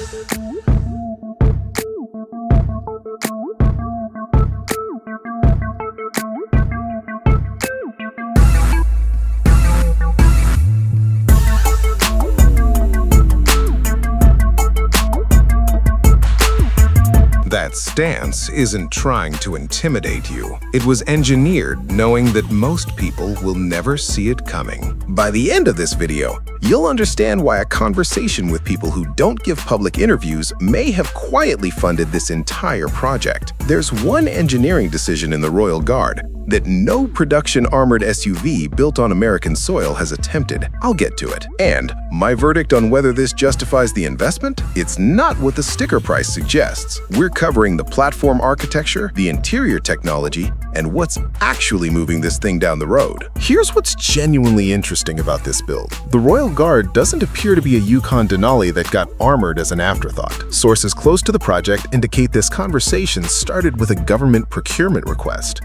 That stance isn't trying to intimidate you. It was engineered knowing that most people will never see it coming. By the end of this video, you'll understand why a conversation with people who don't give public interviews may have quietly funded this entire project. There's one engineering decision in the Royal Guard that no production armored SUV built on American soil has attempted. I'll get to it. And my verdict on whether this justifies the investment? It's not what the sticker price suggests. We're covering the platform architecture, the interior technology, and what's actually moving this thing down the road. Here's what's genuinely interesting about this build. The Royal Guard doesn't appear to be a Yukon Denali that got armored as an afterthought. Sources close to the project indicate this conversation started with a government procurement request.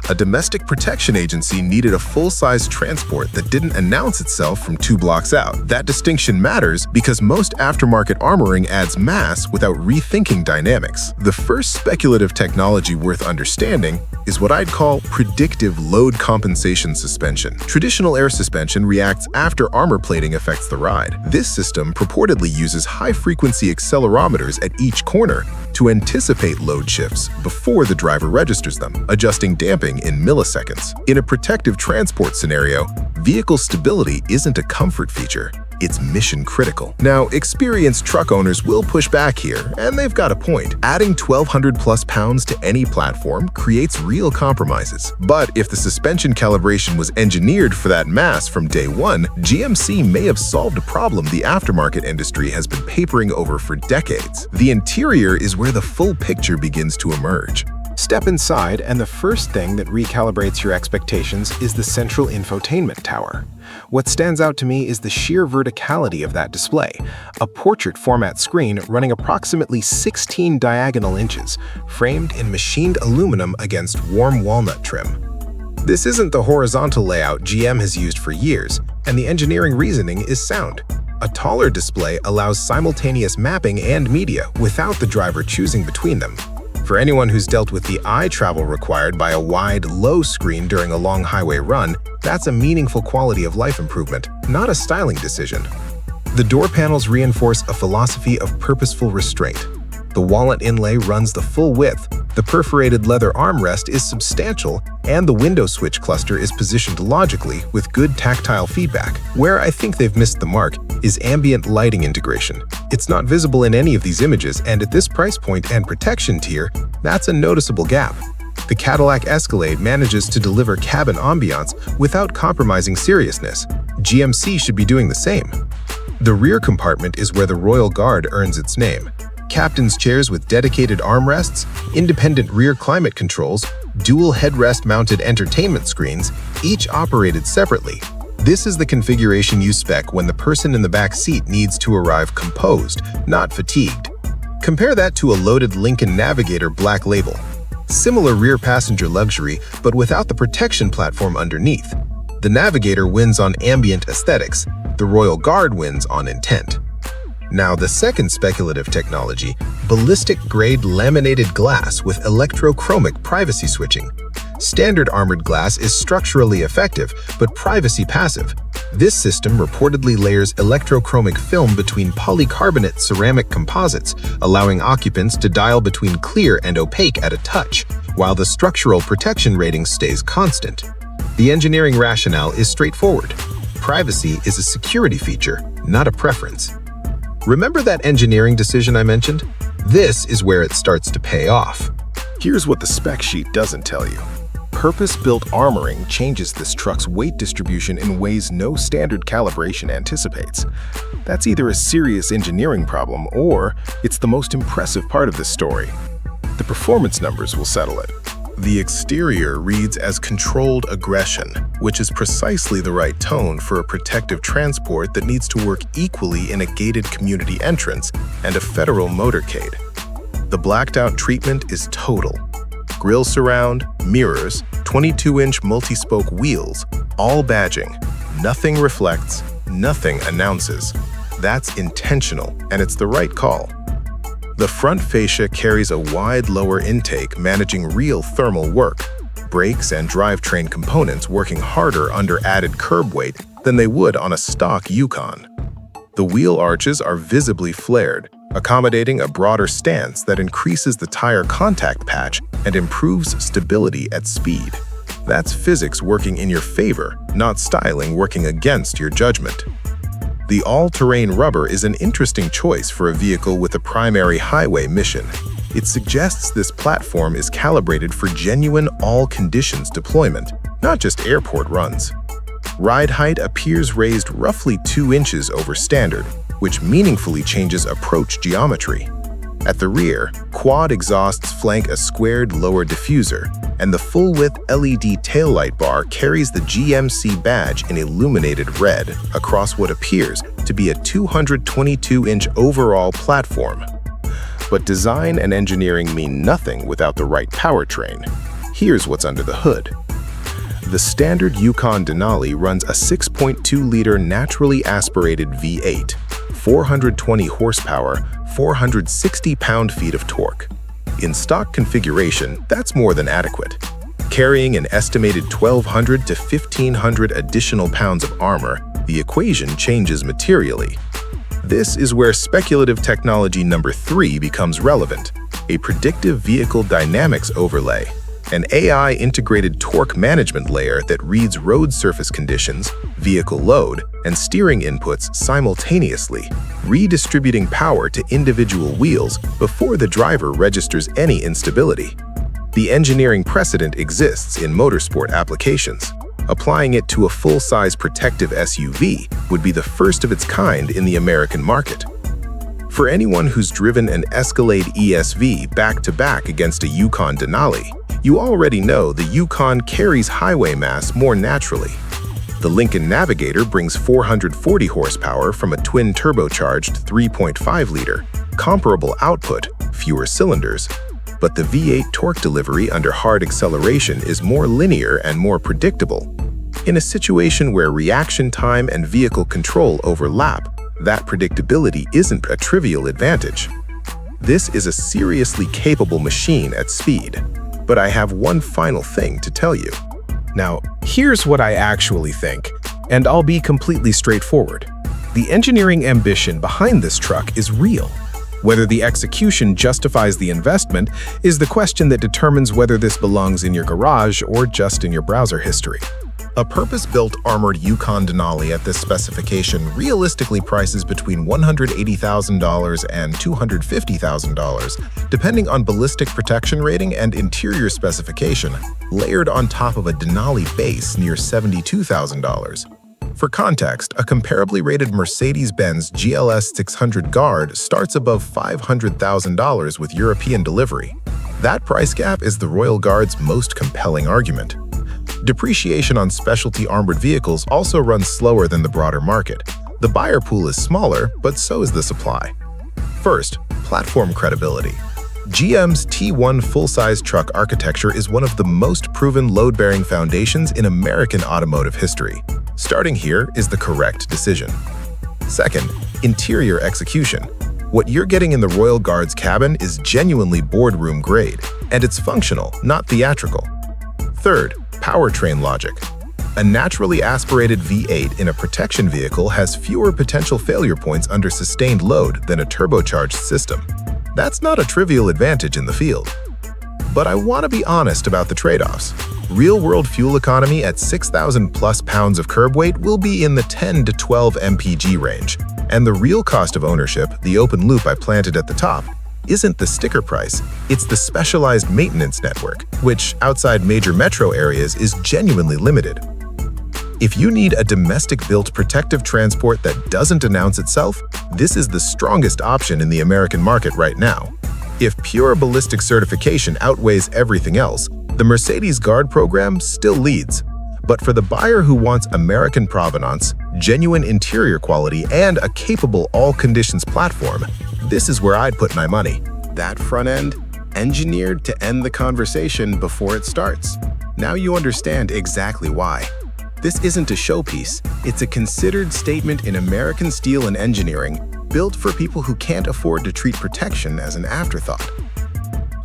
A domestic protection agency needed a full-size transport that didn't announce itself from 2 blocks out. That distinction matters because most aftermarket armoring adds mass without rethinking dynamics. The first speculative technology worth understanding is what I'd call predictive load compensation suspension. Traditional air suspension reacts after armor plating affects the ride. This system purportedly uses high-frequency accelerometers at each corner to anticipate load shifts before the driver registers them, adjusting damping in milliseconds. In a protective transport scenario, vehicle stability isn't a comfort feature. It's mission critical. Now, experienced truck owners will push back here, and they've got a point. Adding 1,200 plus pounds to any platform creates real compromises. But if the suspension calibration was engineered for that mass from day one, GMC may have solved a problem the aftermarket industry has been papering over for decades. The interior is where the full picture begins to emerge. Step inside, and the first thing that recalibrates your expectations is the central infotainment tower. What stands out to me is the sheer verticality of that display, a portrait format screen running approximately 16 diagonal inches, framed in machined aluminum against warm walnut trim. This isn't the horizontal layout GM has used for years, and the engineering reasoning is sound. A taller display allows simultaneous mapping and media without the driver choosing between them. For anyone who's dealt with the eye travel required by a wide, low screen during a long highway run, that's a meaningful quality of life improvement, not a styling decision. The door panels reinforce a philosophy of purposeful restraint. The walnut inlay runs the full width, the perforated leather armrest is substantial, and the window switch cluster is positioned logically with good tactile feedback. Where I think they've missed the mark is ambient lighting integration. It's not visible in any of these images, and at this price point and protection tier, that's a noticeable gap. The Cadillac Escalade manages to deliver cabin ambiance without compromising seriousness. GMC should be doing the same. The rear compartment is where the Royal Guard earns its name. Captain's chairs with dedicated armrests, independent rear climate controls, dual headrest-mounted entertainment screens, each operated separately. This is the configuration you spec when the person in the back seat needs to arrive composed, not fatigued. Compare that to a loaded Lincoln Navigator Black Label. Similar rear passenger luxury, but without the protection platform underneath. The Navigator wins on ambient aesthetics, the Royal Guard wins on intent. Now, the second speculative technology, ballistic-grade laminated glass with electrochromic privacy switching. Standard armored glass is structurally effective, but privacy passive. This system reportedly layers electrochromic film between polycarbonate ceramic composites, allowing occupants to dial between clear and opaque at a touch, while the structural protection rating stays constant. The engineering rationale is straightforward. Privacy is a security feature, not a preference. Remember that engineering decision I mentioned? This is where it starts to pay off. Here's what the spec sheet doesn't tell you. Purpose-built armoring changes this truck's weight distribution in ways no standard calibration anticipates. That's either a serious engineering problem or it's the most impressive part of this story. The performance numbers will settle it. The exterior reads as controlled aggression, which is precisely the right tone for a protective transport that needs to work equally in a gated community entrance and a federal motorcade. The blacked-out treatment is total. Grille surround, mirrors, 22-inch multi-spoke wheels, all badging. Nothing reflects, nothing announces. That's intentional, and it's the right call. The front fascia carries a wide lower intake managing real thermal work, brakes and drivetrain components working harder under added curb weight than they would on a stock Yukon. The wheel arches are visibly flared, accommodating a broader stance that increases the tire contact patch and improves stability at speed. That's physics working in your favor, not styling working against your judgment. The all-terrain rubber is an interesting choice for a vehicle with a primary highway mission. It suggests this platform is calibrated for genuine all-conditions deployment, not just airport runs. Ride height appears raised roughly 2 inches over standard, which meaningfully changes approach geometry. At the rear, quad exhausts flank a squared lower diffuser, and the full-width LED taillight bar carries the GMC badge in illuminated red across what appears to be a 222-inch overall platform. But design and engineering mean nothing without the right powertrain. Here's what's under the hood. The standard Yukon Denali runs a 6.2-liter naturally aspirated V8, 420 horsepower, 460 pound-feet of torque. In stock configuration, that's more than adequate. Carrying an estimated 1,200 to 1,500 additional pounds of armor, the equation changes materially. This is where speculative technology number 3 becomes relevant, a predictive vehicle dynamics overlay, an AI-integrated torque management layer that reads road surface conditions, vehicle load, and steering inputs simultaneously, redistributing power to individual wheels before the driver registers any instability. The engineering precedent exists in motorsport applications. Applying it to a full-size protective SUV would be the first of its kind in the American market. For anyone who's driven an Escalade ESV back-to-back against a Yukon Denali, you already know the Yukon carries highway mass more naturally. The Lincoln Navigator brings 440 horsepower from a twin-turbocharged 3.5-liter, comparable output, fewer cylinders, but the V8 torque delivery under hard acceleration is more linear and more predictable. In a situation where reaction time and vehicle control overlap, that predictability isn't a trivial advantage. This is a seriously capable machine at speed. But I have one final thing to tell you. Now, here's what I actually think, and I'll be completely straightforward. The engineering ambition behind this truck is real. Whether the execution justifies the investment is the question that determines whether this belongs in your garage or just in your browser history. A purpose-built armored Yukon Denali at this specification realistically prices between $180,000 and $250,000, depending on ballistic protection rating and interior specification, layered on top of a Denali base near $72,000. For context, a comparably rated Mercedes-Benz GLS 600 Guard starts above $500,000 with European delivery. That price gap is the Royal Guard's most compelling argument. Depreciation on specialty armored vehicles also runs slower than the broader market. The buyer pool is smaller, but so is the supply. First, platform credibility. GM's T1 full-size truck architecture is one of the most proven load-bearing foundations in American automotive history. Starting here is the correct decision. Second, interior execution. What you're getting in the Royal Guard's cabin is genuinely boardroom grade, and it's functional, not theatrical. Third, powertrain logic. A naturally aspirated V8 in a protection vehicle has fewer potential failure points under sustained load than a turbocharged system. That's not a trivial advantage in the field. But I want to be honest about the trade-offs. Real-world fuel economy at 6,000 plus pounds of curb weight will be in the 10 to 12 mpg range, and the real cost of ownership, the open loop I planted at the top, isn't the sticker price, it's the specialized maintenance network, which, outside major metro areas, is genuinely limited. If you need a domestic-built protective transport that doesn't announce itself, this is the strongest option in the American market right now. If pure ballistic certification outweighs everything else, the Mercedes Guard program still leads. But for the buyer who wants American provenance, genuine interior quality, and a capable all-conditions platform, this is where I'd put my money. That front end, engineered to end the conversation before it starts. Now you understand exactly why. This isn't a showpiece, it's a considered statement in American steel and engineering, built for people who can't afford to treat protection as an afterthought.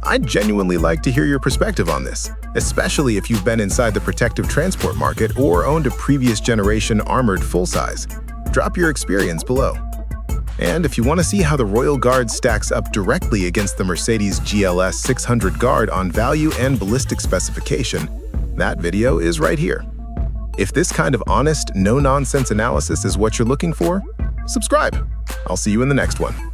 I'd genuinely like to hear your perspective on this, especially if you've been inside the protective transport market or owned a previous generation armored full-size. Drop your experience below. And if you want to see how the Royal Guard stacks up directly against the Mercedes GLS 600 Guard on value and ballistic specification, that video is right here. If this kind of honest, no-nonsense analysis is what you're looking for, subscribe. I'll see you in the next one.